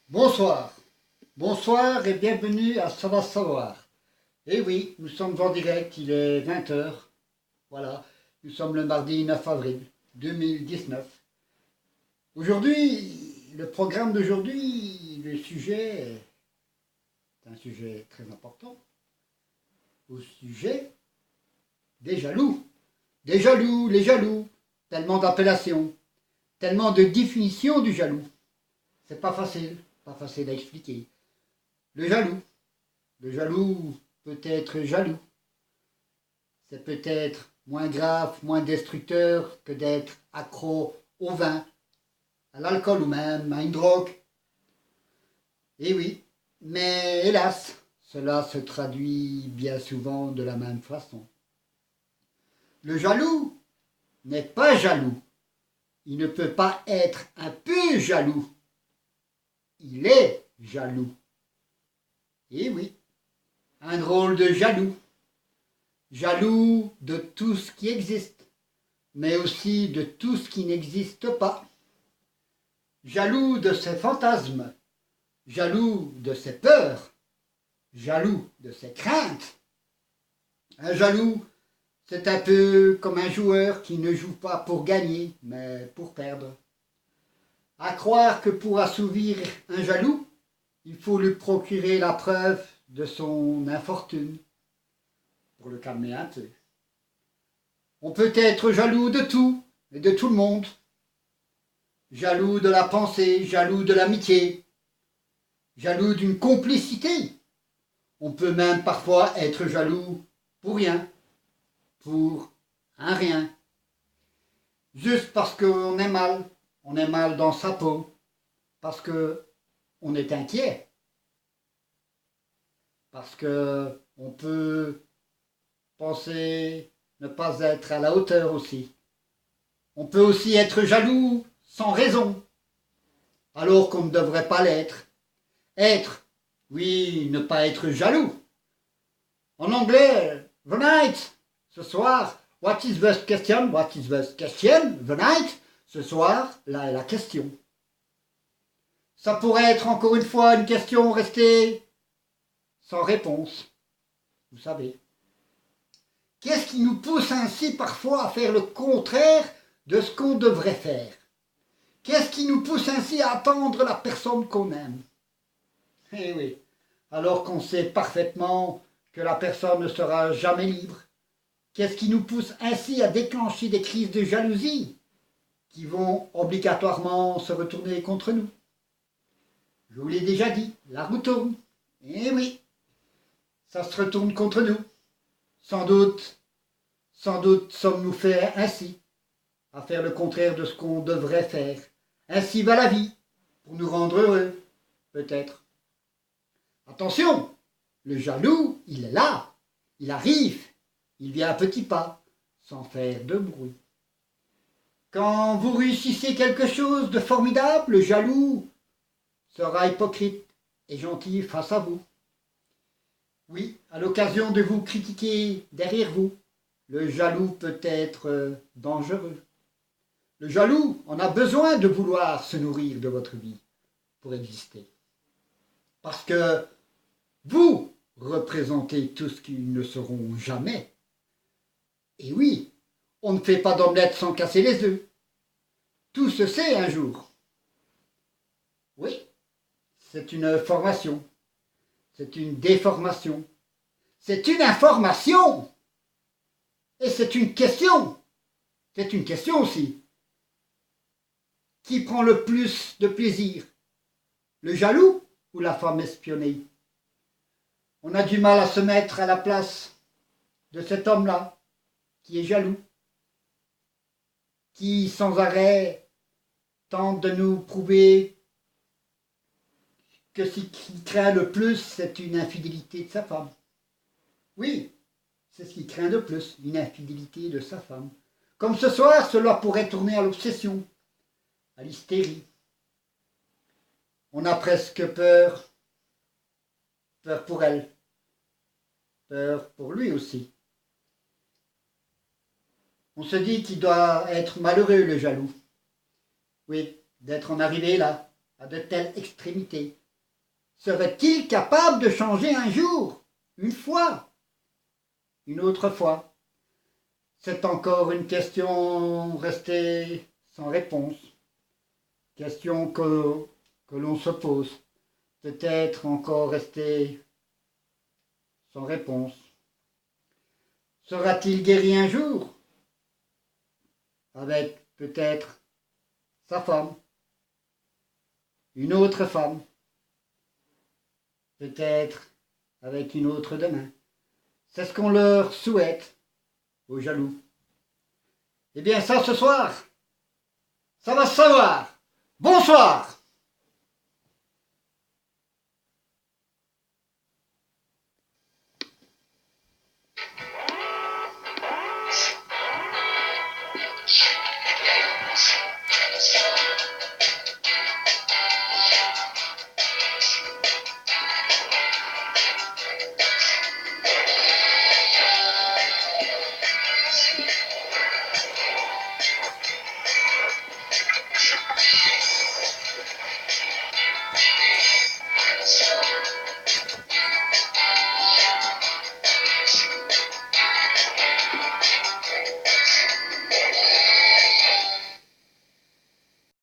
Bonsoir, bonsoir et bienvenue à Ça va savoir. Et oui, nous sommes en direct, il est 20 heures. Voilà, nous sommes le mardi 9 avril 2019. Aujourd'hui, le programme d'aujourd'hui, le sujet est un sujet très important. Au sujet des jaloux. Des jaloux, les jaloux, tellement d'appellations, tellement de définitions du jaloux. C'est pas facile à expliquer. Le jaloux peut être jaloux. C'est peut-être moins grave, moins destructeur que d'être accro au vin, à l'alcool ou même à une drogue. Et oui, mais hélas, cela se traduit bien souvent de la même façon. Le jaloux n'est pas jaloux. Il ne peut pas être un peu jaloux. Il est jaloux. Et oui, un drôle de jaloux. Jaloux de tout ce qui existe, mais aussi de tout ce qui n'existe pas. Jaloux de ses fantasmes, jaloux de ses peurs, jaloux de ses craintes. Un jaloux, c'est un peu comme un joueur qui ne joue pas pour gagner, mais pour perdre. À croire que pour assouvir un jaloux, il faut lui procurer la preuve de son infortune, pour le calmer un peu. On peut être jaloux de tout et de tout le monde. Jaloux de la pensée, jaloux de l'amitié, jaloux d'une complicité. On peut même parfois être jaloux pour rien, pour un rien. Juste parce qu'on est mal dans sa peau, parce qu'on est inquiet, parce qu'on peut penser ne pas être à la hauteur aussi. On peut aussi être jaloux sans raison, alors qu'on ne devrait pas l'être. Être, oui, ne pas être jaloux. En anglais, the night, ce soir, what is the question, the night, ce soir, là est la question. Ça pourrait être encore une fois une question restée sans réponse, vous savez. Qu'est-ce qui nous pousse ainsi parfois à faire le contraire de ce qu'on devrait faire? Qu'est-ce qui nous pousse ainsi à attendre la personne qu'on aime? Eh oui, alors qu'on sait parfaitement que la personne ne sera jamais libre. Qu'est-ce qui nous pousse ainsi à déclencher des crises de jalousie qui vont obligatoirement se retourner contre nous? Je vous l'ai déjà dit, la roue tourne. Eh oui, ça se retourne contre nous. Sans doute sommes-nous faits ainsi, à faire le contraire de ce qu'on devrait faire. Ainsi va la vie, pour nous rendre heureux, peut-être. Attention, le jaloux, il est là, il arrive, il vient à petits pas, sans faire de bruit. Quand vous réussissez quelque chose de formidable, le jaloux sera hypocrite et gentil face à vous. Oui, à l'occasion de vous critiquer derrière vous, le jaloux peut être dangereux. Le jaloux en a besoin de vouloir se nourrir de votre vie pour exister. Parce que vous représentez tout ce qu'ils ne seront jamais. Et oui, on ne fait pas d'omelette sans casser les œufs. Tout se sait un jour. Oui, c'est une formation. C'est une déformation. C'est une information. Et c'est une question. C'est une question aussi. Qui prend le plus de plaisir? Le jaloux ou la femme espionnée? On a du mal à se mettre à la place de cet homme-là, qui est jaloux, qui sans arrêt tente de nous prouver que ce qu'il craint le plus, c'est une infidélité de sa femme. Oui, c'est ce qu'il craint de plus, l'infidélité de sa femme. Comme ce soir, cela pourrait tourner à l'obsession, à l'hystérie. On a presque peur, peur pour elle, peur pour lui aussi. On se dit qu'il doit être malheureux, le jaloux. Oui, d'être en arrivé là, à de telles extrémités. Serait-il capable de changer un jour, une fois, une autre fois? C'est encore une question restée sans réponse. Question que l'on se pose. Peut-être encore restée sans réponse. Sera-t-il guéri un jour? Avec peut-être sa femme, une autre femme, peut-être avec une autre demain. C'est ce qu'on leur souhaite aux jaloux. Eh bien ça ce soir, ça va se savoir. Bonsoir.